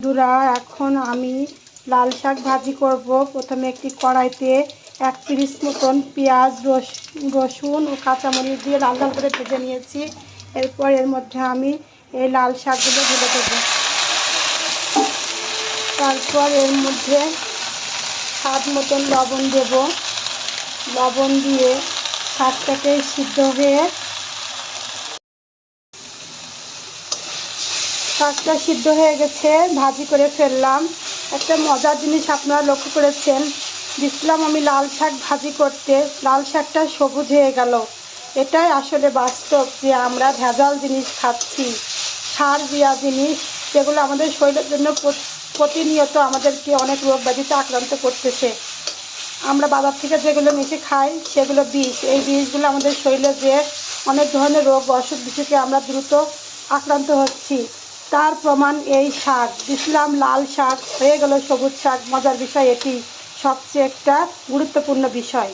বন্ধুরা, এখন আমি লাল শাক ভাজি করব। প্রথমে একটি কড়াইতে 1 পিস মতন পেঁয়াজ, রসুন ও কাঁচামরিচ দিয়ে লাল লাল করে ভেজে নিয়েছি। এরপর এর মধ্যে আমি এই লাল শাকগুলো ঢেলে দেবো। তারপর এর মধ্যে স্বাদ মতন লবণ দেব। লবণ দিয়ে শাকটাকে শাকটা সিদ্ধ হয়ে গেছে, ভাজি করে ফেললাম। একটা মজার জিনিস আপনারা লক্ষ্য করেছেন, দিছিলাম আমি লাল শাক ভাজি করতে, লাল শাকটা সবুজ হয়ে গেল। এটাই আসলে বাস্তব যে আমরা ভেজাল জিনিস খাচ্ছি, সার দেওয়া জিনিস, যেগুলো আমাদের শরীরের জন্য প্রতিনিয়ত আমাদেরকে অনেক রোগ ব্যাধিতে আক্রান্ত করতেছে। আমরা বাজার থেকে যেগুলো নিচে খাই সেগুলো বিষ। এই বিষগুলো আমাদের শরীরে যে অনেক ধরনের রোগ অসুখ বিসুখে আমরা দ্রুত আক্রান্ত হচ্ছি, তার প্রমাণ এই শাক। দিছিলাম লাল শাক, হয়ে গেল সবুজ শাক। মজার বিষয় এটি, সবচেয়ে একটা গুরুত্বপূর্ণ বিষয়।